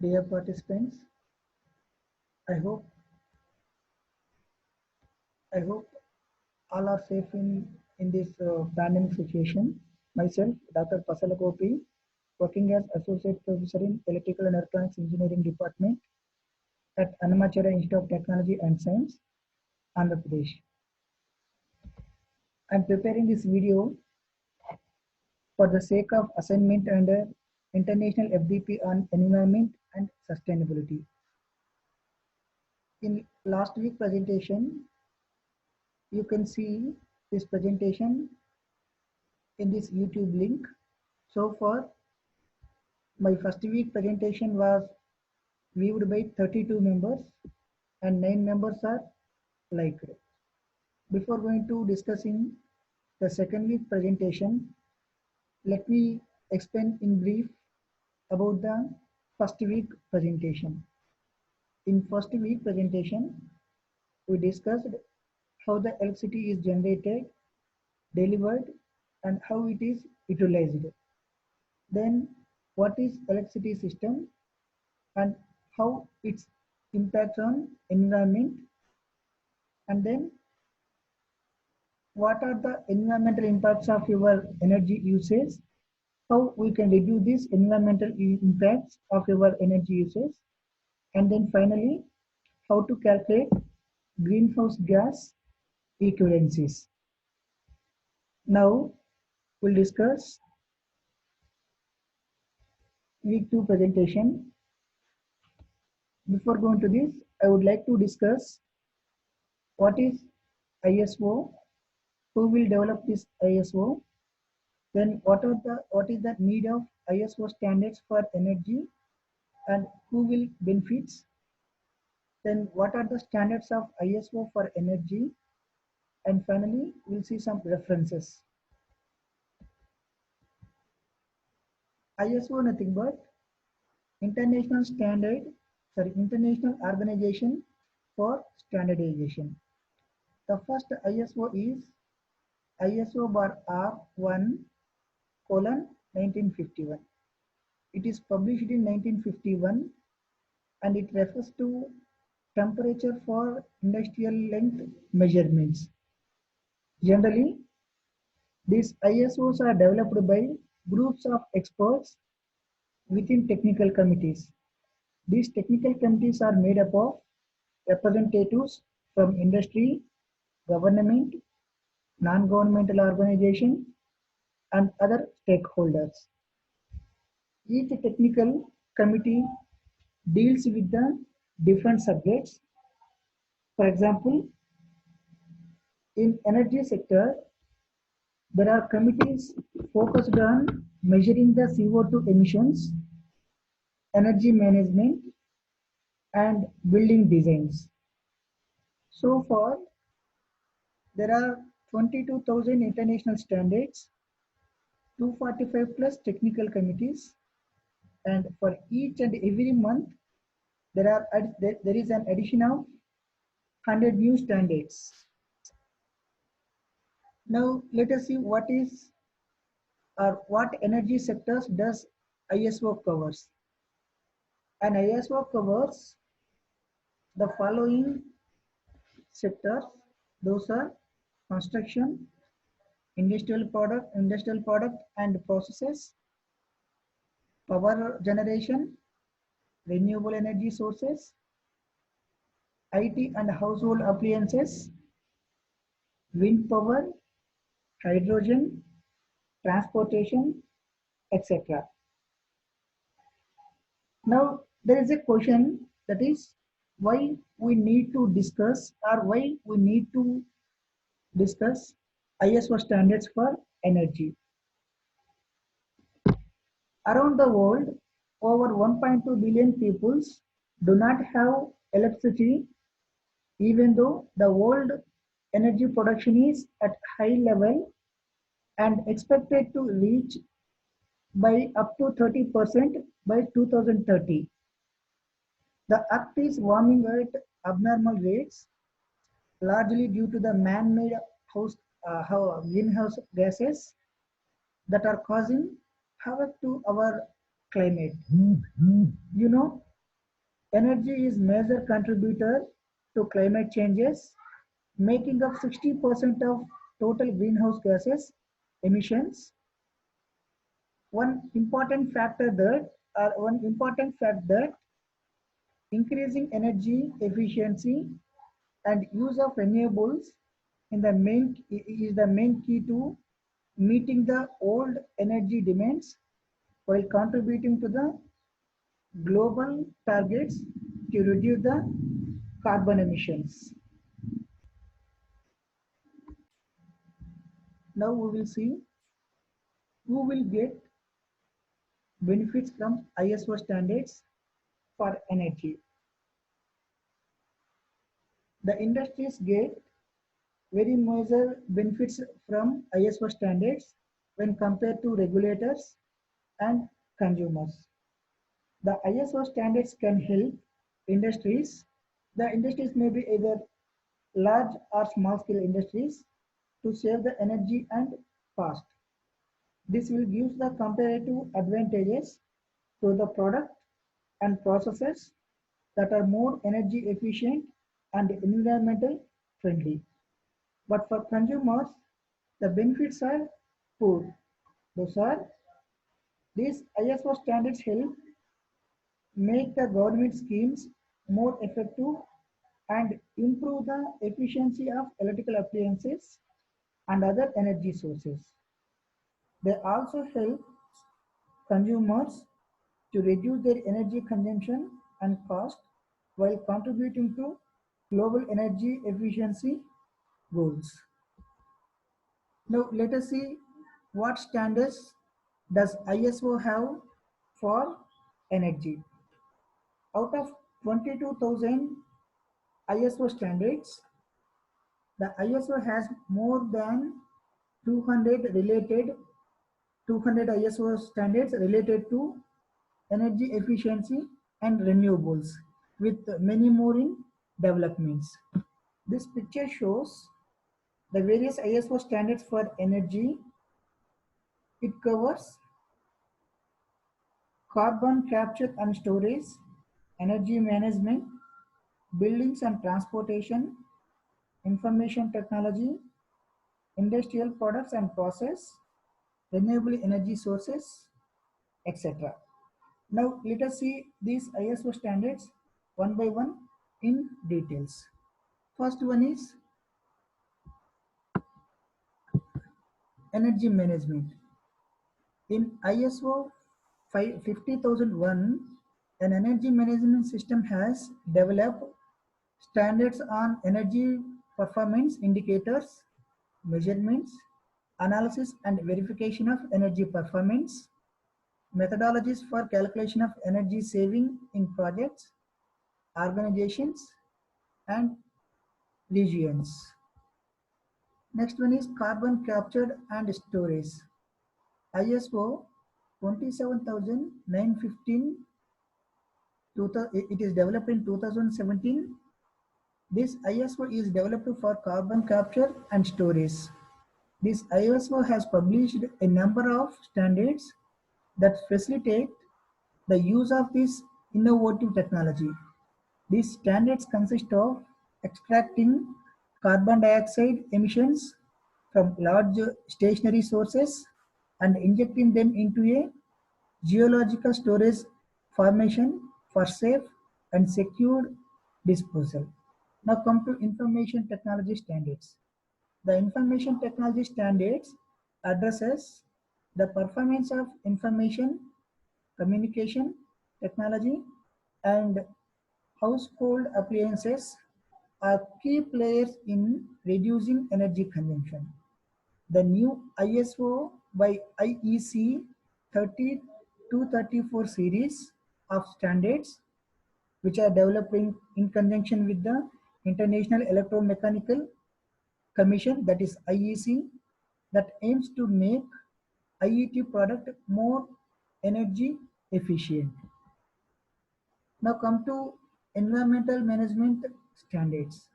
Dear participants, I hope I hope all are safe in this pandemic situation. Myself, Dr. Pasala Gopi, working as Associate Professor in Electrical and Electronics Engineering Department at Annamachara Institute of Technology and Science, Andhra Pradesh. I am preparing this video for the sake of assignment under International FDP on Environment and Sustainability. In last week presentation, you can see this presentation in this YouTube link. So far, my first week presentation was viewed by 32 members and 9 members are liked. Before going to discussing the second week presentation, let me explain in brief about the first week presentation. In first week presentation, we discussed how the electricity is generated, delivered, and how it is utilized. Then, what is electricity system and how its impact on environment, and then what are the environmental impacts of your energy usage, how we can reduce these environmental impacts of your energy usage, and then finally how to calculate greenhouse gas equivalencies. Now we'll discuss week 2 presentation. Before going to this, I would like to discuss what is ISO, who will develop this ISO, then what is the need of ISO standards for energy and who will benefits, then what are the standards of ISO for energy, and finally we'll see some references. ISO nothing but international international organization for standardization. The first ISO is ISO bar R1 colon 1951. It is published in 1951 and it refers to temperature for industrial length measurements. Generally, these ISOs are developed by groups of experts within technical committees. These technical committees are made up of representatives from industry, government, non-governmental organization, and other stakeholders. Each technical committee deals with the different subjects. For example, in energy sector, there are committees focused on measuring the CO2 emissions, energy management, and building designs. So far, there are 22,000 international standards, 245 plus technical committees, and for each and every month, there is an addition of 100 new standards. Now, let us see what energy sectors does ISO covers. An ISO covers the following sectors. Those are construction, industrial product and processes, power generation, renewable energy sources, IT and household appliances, wind power, hydrogen, transportation, etc. Now, there is a question, that is why we need to discuss ISO standards for energy. Around the world, over 1.2 billion people do not have electricity, even though the world energy production is at high level and expected to reach by up to 30% by 2030. The earth is warming at abnormal rates, largely due to the man-made greenhouse gases that are causing havoc to our climate. You know, Energy is major contributor to climate changes, making up 60% of total greenhouse gases emissions. One important fact that increasing energy efficiency and use of renewables is the main key to meeting the old energy demands while contributing to the global targets to reduce the carbon emissions. Now we will see who will get benefits from ISO standards for energy. The industries get very major benefits from ISO standards when compared to regulators and consumers. The ISO standards can help industries. The industries may be either large or small scale industries to save the energy and cost. This will give the comparative advantages to the product and processes that are more energy efficient and environmental friendly. But for consumers, the benefits are poor. Those are these ISO standards help make the government schemes more effective and improve the efficiency of electrical appliances and other energy sources. They also help consumers to reduce their energy consumption and cost while contributing to global energy efficiency goals. Now let us see what standards does ISO have for energy. Out of 22,000 ISO standards, the ISO has more than 200 ISO standards related to energy efficiency and renewables, with many more in developments. This picture shows the various ISO standards for energy. It covers carbon capture and storage, energy management, buildings and transportation, information technology, industrial products and process, renewable energy sources, etc. Now let us see these ISO standards one by one in details. First one is energy management. In ISO 50001, an energy management system has developed standards on energy performance indicators, measurements, analysis and verification of energy performance, methodologies for calculation of energy saving in projects, organizations, and regions. Next one is carbon captured and storage. ISO 27915, it is developed in 2017. This ISO is developed for carbon capture and storage. This ISO has published a number of standards that facilitate the use of this innovative technology. These standards consist of extracting carbon dioxide emissions from large stationary sources and injecting them into a geological storage formation for safe and secure disposal. Now come to information technology standards. The information technology standards addresses the performance of information communication technology and household appliances are key players in reducing energy consumption. The new ISO by IEC 30234 series of standards, which are developed in conjunction with the International Electromechanical Commission, that is IEC, that aims to make IET product more energy efficient. Now come to environmental management standards.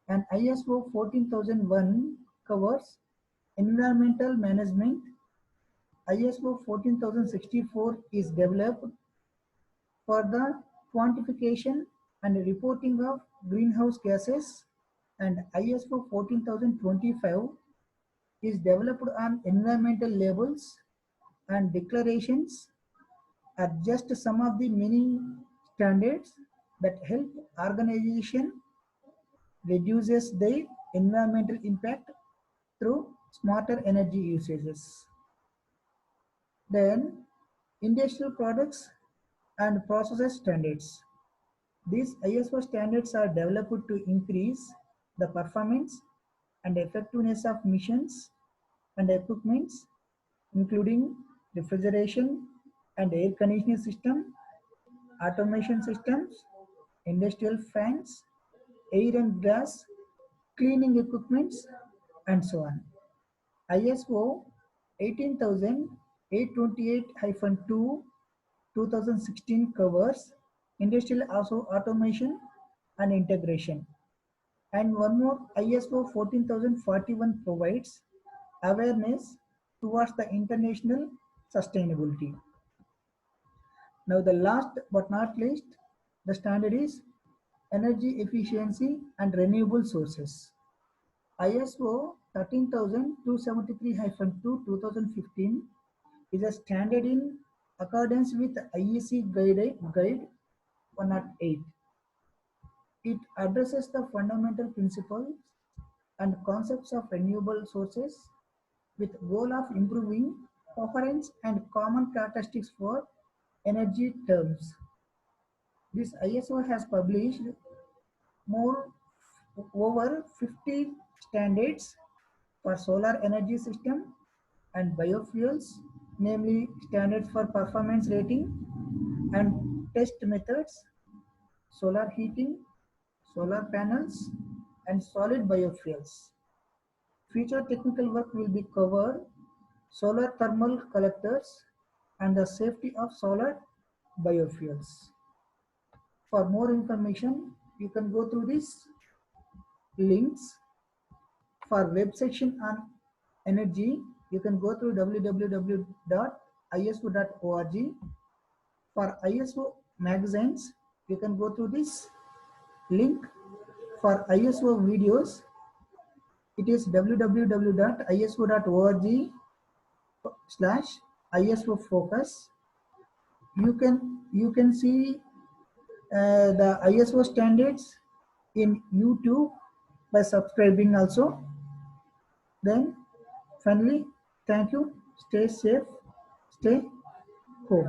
And ISO 14001 covers environmental management. ISO 14064 is developed for the quantification and reporting of greenhouse gases, and ISO 14025 is developed on environmental labels and declarations are just some of the many standards that help organization reduces their environmental impact through smarter energy usages. Then industrial products and processes standards. These ISO standards are developed to increase the performance and effectiveness of machines and equipments, including refrigeration and air conditioning system, automation systems, industrial fans, air and gas, cleaning equipments, and so on. ISO 18828-2 2016 covers industrial automation and integration. And one more, ISO 14041 provides awareness towards the international sustainability. Now the last but not least, the standard is energy efficiency and renewable sources. ISO 13273-2 2015 is a standard in accordance with IEC Guide 108. It addresses the fundamental principles and concepts of renewable sources with goal of improving coherence and common characteristics for energy terms. This ISO has published more over 50 standards for solar energy system and biofuels, namely standards for performance rating and test methods, solar heating, solar panels, and solid biofuels. Future technical work will be covered solar thermal collectors and the safety of solar biofuels. For more information, you can go through these links. For web section on energy, you can go through www.iso.org. For ISO magazines, you can go through this link. For ISO videos, it is www.iso.org/ISO focus. You can see the ISO standards in YouTube by subscribing also. Then finally, thank you. Stay safe. Stay home.